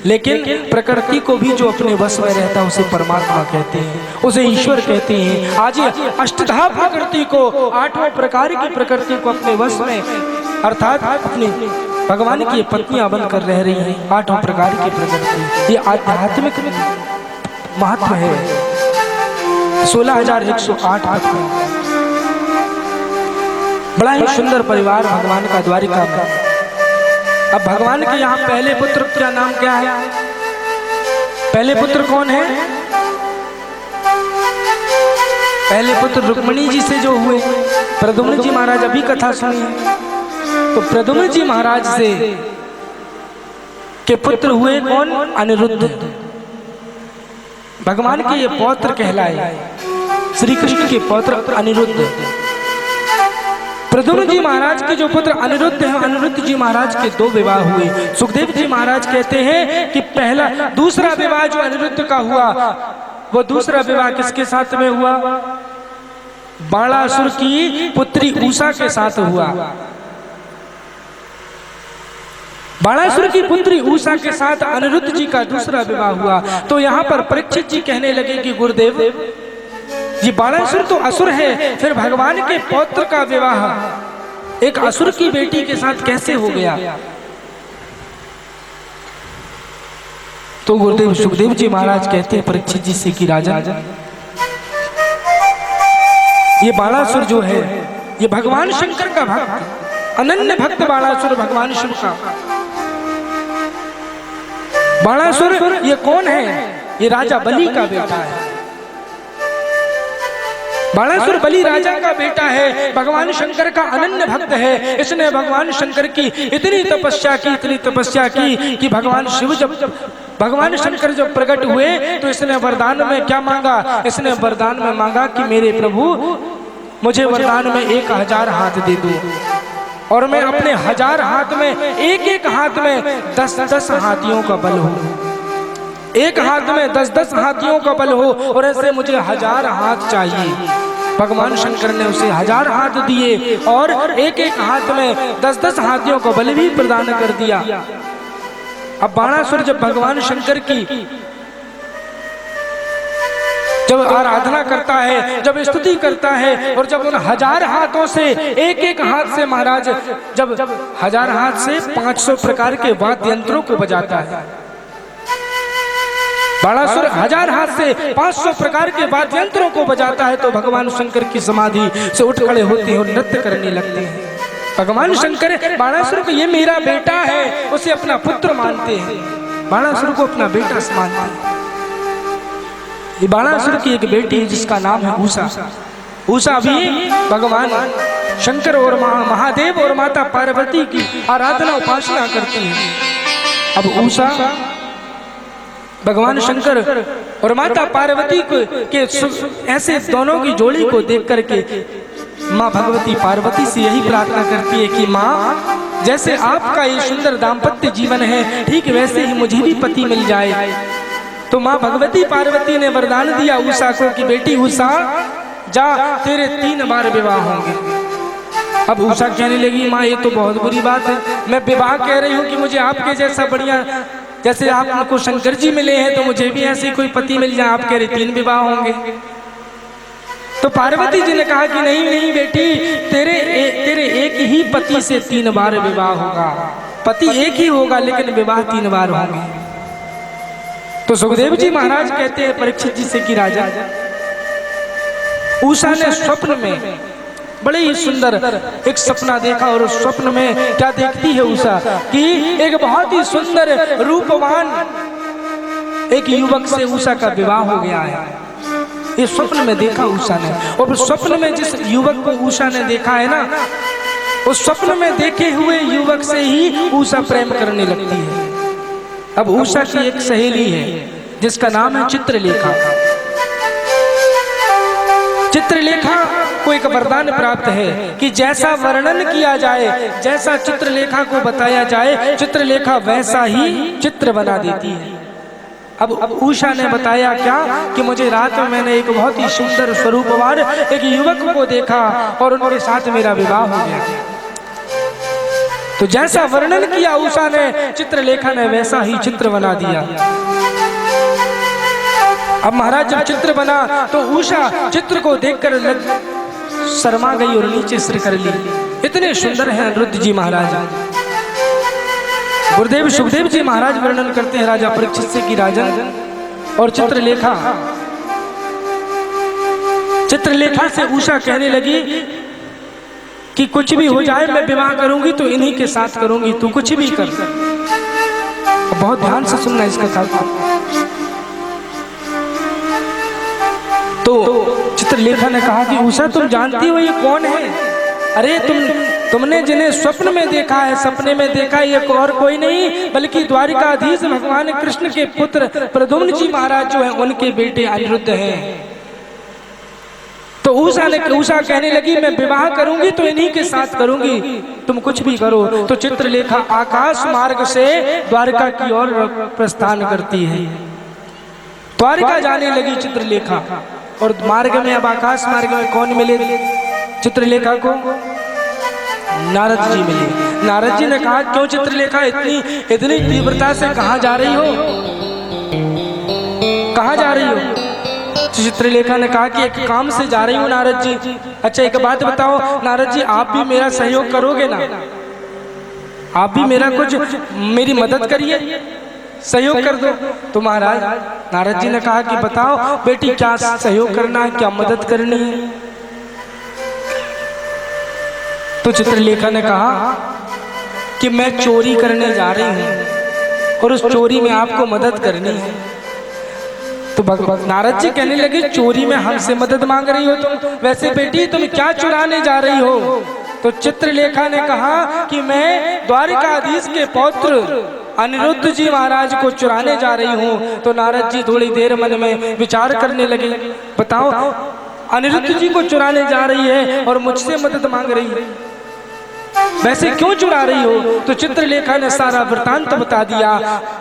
लेकिन प्रकृति को भी जो अपने वश में रहता है उसे परमात्मा कहते हैं, उसे ईश्वर कहते हैं। आज अष्टधा प्रकृति को, 8 प्रकार की प्रकृति को अपने वश में, अर्थात अपने भगवान की पत्नियां बनकर रह रही हैं। 8 प्रकार की प्रकृति, ये आध्यात्मिक महत्व है। 16,108 पत्नी, बड़ा ही सुंदर परिवार भगवान का द्वारिका में। अब भगवान के यहाँ पहले पुत्र का नाम क्या है? पहले पुत्र कौन है? पहले पुत्र रुक्मिणी जी से जो हुए, प्रद्युम्न जी महाराज, अभी कथा सुनी है। तो प्रद्युम्न जी महाराज से के पुत्र हुए कौन? अनिरुद्ध। भगवान के ये पौत्र कहलाए, श्री कृष्ण के पौत्र अनिरुद्ध। प्रद्युम्न जी महाराज के जो पुत्र अनिरुद्ध हैं, अनिरुद्ध जी महाराज के 2 विवाह हुए। सुखदेव जी महाराज कहते हैं कि दूसरा विवाह जो अनिरुद्ध का हुआ, वो दूसरा विवाह किसके साथ में हुआ? बाणासुर की पुत्री उषा के साथ हुआ। बाणासुर की पुत्री उषा के साथ अनिरुद्ध जी का दूसरा विवाह हुआ। तो यहाँ पर परीक्षित जी कहने लगे कि गुरुदेव, ये बाणासुर तो असुर है, फिर भगवान के पौत्र का विवाह एक असुर की बेटी के साथ कैसे हो गया? तो गुरुदेव सुखदेव जी महाराज कहते हैं परीक्षित जी से कि राजा, ये बाणासुर जो है ये भगवान शंकर का भक्त, अनन्य भक्त बाणासुर भगवान शिव का। बाणासुर ये कौन है? ये राजा बलि का बेटा है। बाणासुर बलि राजा का बेटा है, भगवान शंकर का अनन्य भक्त है। इसने भगवान शंकर की इतनी तपस्या की कि भगवान शिव भगवान शंकर जब प्रकट हुए तो इसने वरदान में क्या मांगा? इसने वरदान में मांगा कि मेरे प्रभु, मुझे वरदान में 1000 हाथ दे दो और मैं अपने 1000 हाथ में एक हाथ में 10 हाथियों का बल हो, एक हाथ में 10 हाथियों का बल हो, और ऐसे मुझे 1000 हाथ चाहिए। भगवान शंकर ने उसे 1000 हाथ दिए और एक हाथ में 10 हाथियों का बल भी प्रदान कर दिया। अब बाणासुर जब भगवान शंकर की जब आराधना करता है, जब स्तुति करता है, और जब उन 1000 हाथों से एक हाथ से महाराज, जब 1000 हाथ से 500 प्रकार के वाद्य यंत्रों को बजाता है, बाणासुर 1000 हाथ से 500 प्रकार के वाद्य यंत्रों को बजाता है, तो भगवान शंकर की समाधि से उठ खड़े होते हैं और नृत्य करने लगते हैं। भगवान शंकर बाणासुर को ये मेरा बेटा है, उसे अपना पुत्र मानते हैं, बाणासुर को अपना बेटा मानते हैं। ये बाणासुर की एक बेटी है जिसका नाम है उषा। उषा भी भगवान शंकर और महादेव और माता पार्वती की आराधना उपासना करती है। अब उषा भगवान शंकर और माता पार्वती के ऐसे दोनों की जोड़ी को देख करके माँ भगवती पार्वती से यही प्रार्थना करती है कि माँ, जैसे आपका ये सुंदर दाम्पत्य जीवन है, ठीक वैसे ही मुझे भी पति मिल जाए। तो माँ भगवती पार्वती ने वरदान दिया उषा को कि बेटी उषा, जा, तेरे 3 बार विवाह होंगे। अब उषा कहने लगी माँ ये तो बहुत बुरी बात है, मैं विवाह कह रही हूँ कि मुझे आपके जैसा बढ़िया, जैसे आपको शंकर जी मिले हैं तो मुझे भी ऐसे कोई पति मिल जाए, आप कह रहे 3 विवाह होंगे। तो पार्वती जी ने कहा कि नहीं नहीं बेटी, तेरे एक ही पति से 3 बार विवाह होगा, पति एक ही होगा लेकिन विवाह 3 बार होंगे। तो सुखदेव जी महाराज कहते हैं परीक्षित जी से कि राजा, उषा ने स्वप्न में बड़े ही सुंदर एक सपना देखा, और उस स्वप्न में क्या देखती है उषा कि एक बहुत ही सुंदर रूपवान एक युवक से उषा का विवाह हो गया है। ये स्वप्न में देखा उषा ने, और स्वप्न में जिस युवक को उषा ने देखा है ना, उस स्वप्न में देखे हुए युवक से ही उषा प्रेम करने लगती है। अब उषा की एक सहेली है जिसका नाम है चित्रलेखा। चित्रलेखा को एक वरदान प्राप्त है कि जैसा वर्णन किया जाए, जैसा चित्रलेखा को बताया जाए, चित्रलेखा वैसा ही चित्र बना देती है। अब उषा ने बताया क्या कि मुझे रात में मैंने एक बहुत ही सुंदर स्वरूपवान एक युवक को देखा और उनके साथ मेरा विवाह हो गया। तो जैसा वर्णन किया उषा ने, चित्रलेखा ने वैसा ही चित्र बना दिया। अब महाराज जब चित्र बना तो उषा चित्र को देखकर शर्मा गई और नीचे सिर कर ली। इतने सुंदर हैं अनिरुद्ध जी महाराज। गुरुदेव सुखदेव जी महाराज वर्णन करते हैं राजा परीक्षित से कि राजन और चित्रलेखा से उषा कहने लगी कि कुछ भी हो जाए मैं विवाह करूंगी तो इन्हीं के साथ करूंगी, तू कुछ भी कर। बहुत ध्यान से सुनना इसका था। तो चित्रलेखा ने कहा कि उषा तुम जानती हो ये कौन है? अरे तुमने जिन्हें स्वप्न में देखा है, सपने में देखा है, ये और कोई नहीं बल्कि द्वारिकाधीश भगवान कृष्ण के पुत्र प्रद्युम्न जी महाराज जो हैं उनके बेटे अनिरुद्ध हैं। तो उषा कहने लगी मैं विवाह करूंगी तो इन्हीं के साथ करूंगी, तुम कुछ भी करो। तो चित्रलेखा आकाश मार्ग से द्वारका की ओर प्रस्थान करती है। द्वारका जाने लगी चित्रलेखा, और मार्ग में अब आकाश मार्ग में कौन मिले चित्रलेखा को? नारद जी मिले। नारद जी ने कहा क्यों चित्रलेखा इतनी तीव्रता से कहाँ जा रही हो, कहाँ जा रही हो? चित्रलेखा ने कहा कि एक काम से जा रही हूँ नारद जी। अच्छा एक बात बताओ नारद जी, आप भी मेरा सहयोग करोगे ना? आप भी मेरी मदद करिए, सहयोग कर दो। तो महाराज नारद जी ने कहा कि बताओ बेटी क्या सहयोग करना है, क्या मदद करनी है? तो चित्रलेखा ने कहा कि मैं चोरी करने जा रही हूँ और उस चोरी में आपको मदद करनी है। तो नारद जी कहने लगे चोरी में हमसे मदद मांग रही हो तुम? वैसे बेटी तुम क्या चुराने जा रही हो? तो चित्रलेखा ने कहा कि मैं द्वारिकाधीश के पौत्र अनिरुद्ध जी महाराज को चुराने जा रही हूँ। तो नारद जी थोड़ी देर मन में विचार करने लगे, बताओ अनिरुद्ध जी को चुराने जा रही है और मुझसे मदद मांग रही है, वैसे क्यों चुरा रही हो? तो चित्रलेखा ने सारा वृतांत बता दिया।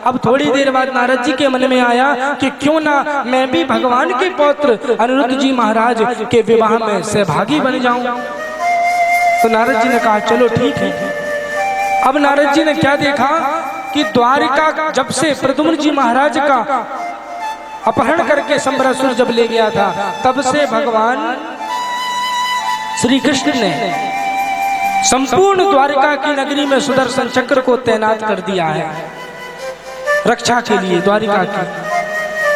अब थोड़ी देर बाद नारद जी के मन में आया कि क्यों ना मैं भी भगवान के पौत्र अनिरुद्ध जी महाराज के विवाह में सहभागी बन जाऊं। तो नारद जी ने कहा चलो ठीक है। अब नारद जी ने क्या देखा कि द्वारिका जब से प्रद्युम्न जी महाराज का अपहरण करके शंबरासुर जब ले गया था, तब से भगवान श्री कृष्ण ने संपूर्ण द्वारिका की नगरी में सुदर्शन चक्र को तैनात कर दिया है रक्षा के लिए द्वारिका की,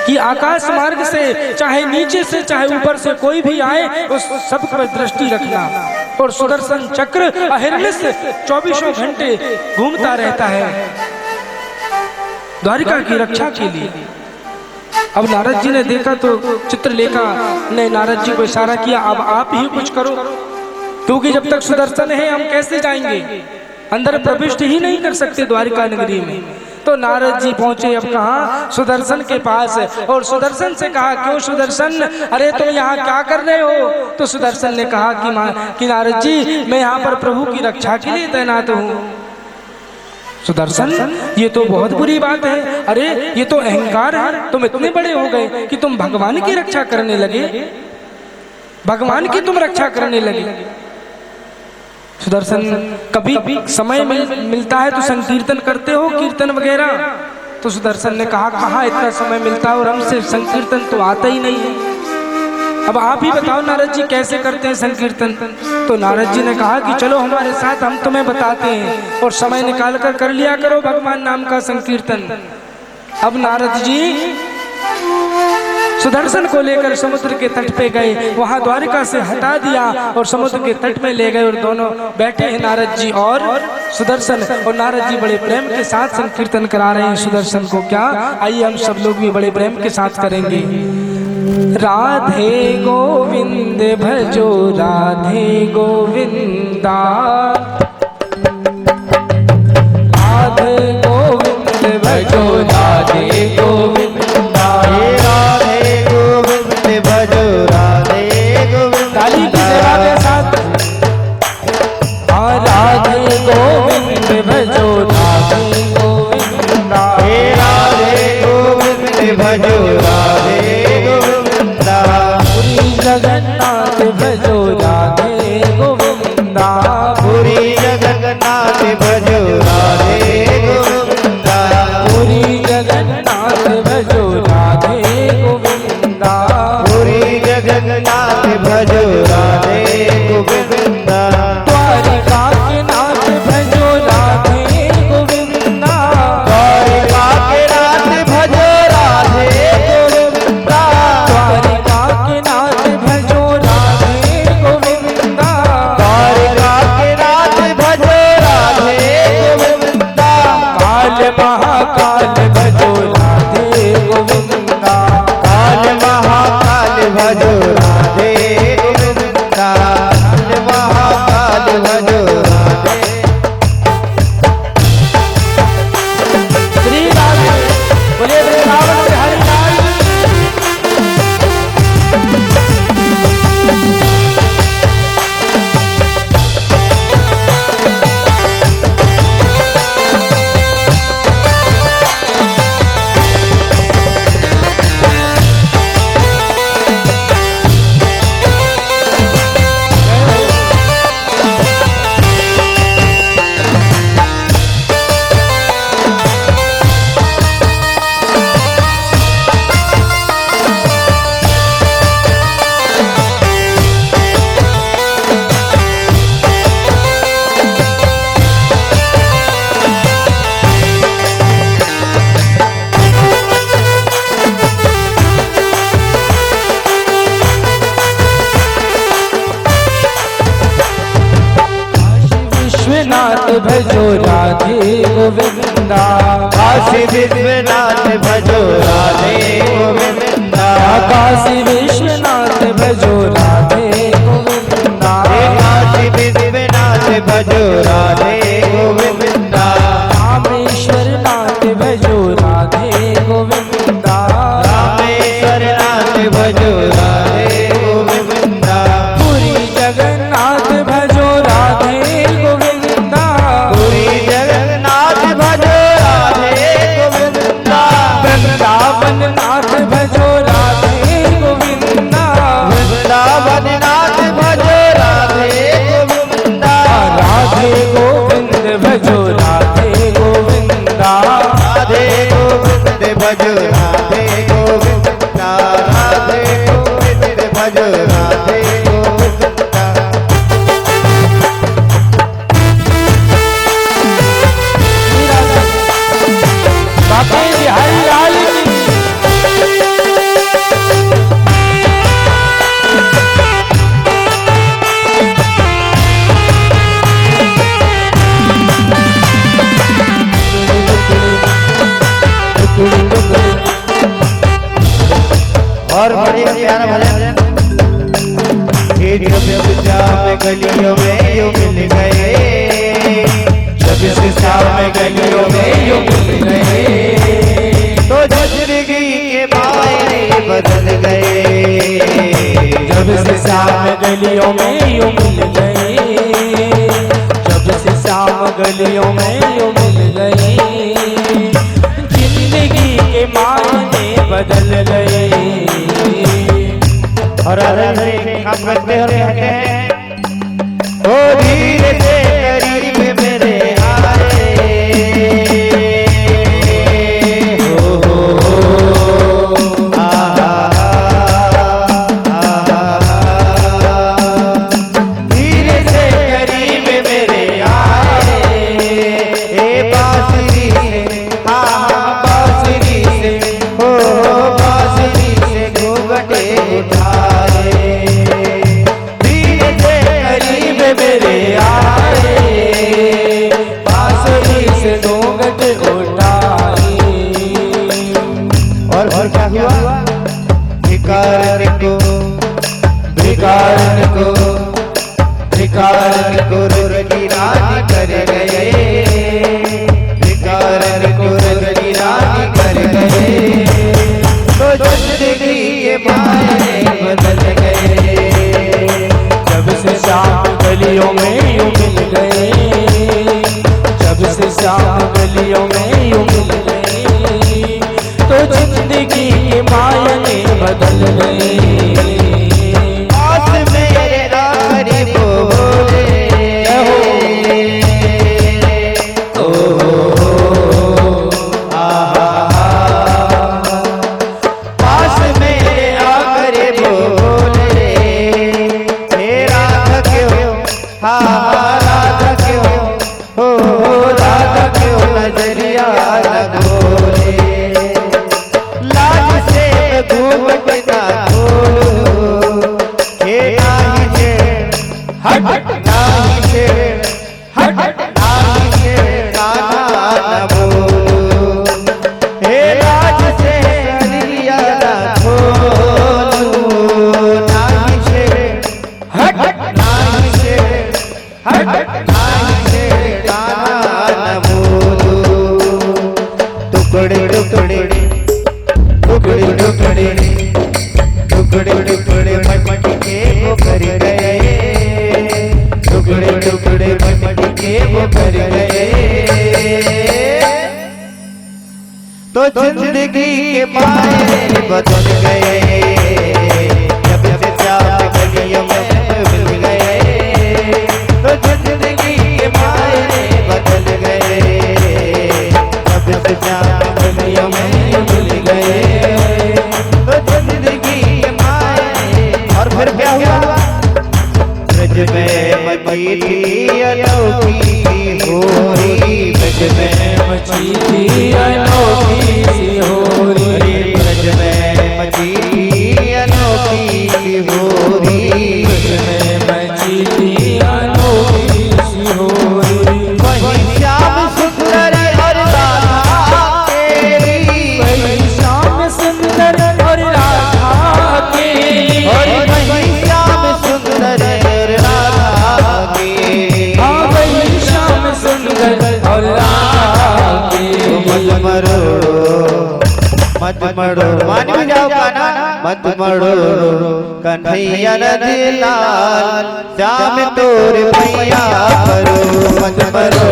कि आकाश मार्ग से चाहे नीचे से चाहे ऊपर से कोई भी आए उस सब पर दृष्टि रखना। और सुदर्शन चक्र अहिर्निश 24 घंटे घूमता रहता है द्वारिका की रक्षा के लिए। अब नारद जी ने देखा तो चित्रलेखा ने नारद जी को इशारा किया, अब आप ही कुछ करो, क्योंकि जब तक सुदर्शन है हम कैसे जाएंगे, अंदर प्रविष्ट ही नहीं कर सकते द्वारिका नगरी में। तो नारद जी पहुंचे अब कहाँ? सुदर्शन के पास, और सुदर्शन से कहा क्यों सुदर्शन, अरे तुम यहाँ क्या कर रहे हो? तो सुदर्शन ने कहा कि नारद जी मैं यहाँ पर प्रभु की रक्षा के लिए तैनात हूँ। सुदर्शन ये तो बहुत बुरी बात है, अरे ये तो अहंकार है, तुम इतने बड़े हो गए कि तुम भगवान की रक्षा करने लगे, भगवान की तुम रक्षा करने लगे। सुदर्शन कभी समय मिलता है तो संकीर्तन करते हो, कीर्तन वगैरह? तो सुदर्शन ने कहा कहाँ इतना समय मिलता है और हमसे संकीर्तन तो आता ही नहीं है। अब आप ही बताओ नारद जी कैसे करते हैं संकीर्तन? तो नारद जी ने कहा कि चलो हमारे साथ, हम तुम्हें बताते हैं और समय निकाल कर लिया करो भगवान नाम का संकीर्तन। अब नारद जी सुदर्शन को लेकर समुद्र के तट पे गए, वहां द्वारिका से हटा दिया और समुद्र के तट में ले गए और दोनों बैठे हैं नारद जी और सुदर्शन। और नारद जी बड़े प्रेम के साथ संकीर्तन करा रहे हैं सुदर्शन को। क्या, आइए हम सब लोग भी बड़े प्रेम के साथ करेंगे। राधे गोविंद भजो राधे गोविंदा, राधे गोविंद भजो राधे गोविंदा, राधे गोविंद भजो राधे गोविंद। ताली की सेवा के साथ। राधे गोविंद भजो राधे गोविंदा, राधे गोविंद भजो राधे गोविंदा, पुरी जगन्नाथ भजो राधे गोविंदा, पुरी जगन्नाथ भजो राधे गोविंदा, पुरी जगन्नाथ भजो राधे गोविंदा, पुरी जगन्नाथ भजो राधे गोविंदा, द्वारिका के नाथ भजो राधे गोविंदा, द्वारिका के नाथ भजो राधे गोविंदा, द्वारिका के नाथ भजो राधे गोविंदा, द्वारिका के नाथ भजो राधे गोविंदा, काल महाकाल भजो राधे गोविंदा, काल महाकाल भजो राधे गोविंदा, काल महाकाल भजो राधे। श्री राधे बोले वृंदावन बिहारी लाल विश्वनाथ भजो राधे गोविंदा, काशी विश्वनाथ भजो राधे गोविंदा, काशी विश्वनाथ भजो राधे गोविंदा, काशी विश्वनाथ भजो राधे गोविंदा, रामेश्वर नाथ भजो राधे गोविंदा, रामेश्वर नाथ भजो राधे गोविंदा, पुरी जगन्नाथ भजो राधे गोविंदा, पुरी जगन्नाथ भजो राधे गोविंदा, वृंदावन नाथ भजो राधे गोविंदा, वृंदावन नाथ भजो राधे गोविंदा, राधे गोविंद भजो राधे गोविंदा, राधे गोविंद भजो राधे गोविंदा, राधे गोविंद भजो राधे गोविंदा। बाबा बिहारी लाल की और बढ़िया प्यारा भजन। ये जब श्याम गलियों में यूं मिल गए, जब श्याम गलियों में यूं मिल गए, तो जिंदगी के मायने बदल गए, जब से श्याम गलियों में यूं मिल गए, जब से श्याम गलियों में यूं मिल गए, जिंदगी के मायने बदल गए। और हम करते हैं, ओ धीरे से को रंग की रानी कर गए, भिखारन को रंग की रानी कर गए, तो जिंदगी के मायने बदल गए। जब से शाम गलियों में यूं मिल गए, जब से शाम गलियों में यूं मिल गए, तो जिंदगी के मायने बदल गए। पास मेरे आखिरी बोले, पास मेरे आखिरी बोले, हे राधा क्यों, राधा क्यों, हो राधा क्यों नजरिया न खोले, लाज से घूमट ना खोलो, हे नाही से हट, नाही से हट, नाही से काना न बोलो, हे लाज से नजरिया न खोलो, नाही से हट, नाही से हट, नाही से काना न बोलो। टुकड़े टुकड़े टुकड़े टुकड़े टुकड़े टुकड़े मट के वो कर गए, टुकड़े टुकड़े मट के वो कर गए, तो जिंदगी के मायने बदल गए। जब से चार गलियों में मिल गए, तो जिंदगी के मायने बदल गए। जब से चार गलियों में मिल गए, तो जिंदगी के मायने। और फिर क्या हुआ? ब्रज में मची थी अनोखी होरी, ब्रज में मची थी अनोखी सी होरी, ब्रज में मची थी अनोखी होरी, ब्रज में मची थी अनोखी सी होरी। वही श्याम सुंदर और राधा तेरी, वही श्याम सुंदर और राधा के, और वही श्याम सुंदर और राधा के, हाँ वही श्याम सुंदर और राधा के। मत मरो मान भी जाओ काना, मत मरो कन्हैया लाल, श्याम तोर भैया करो, मत मरो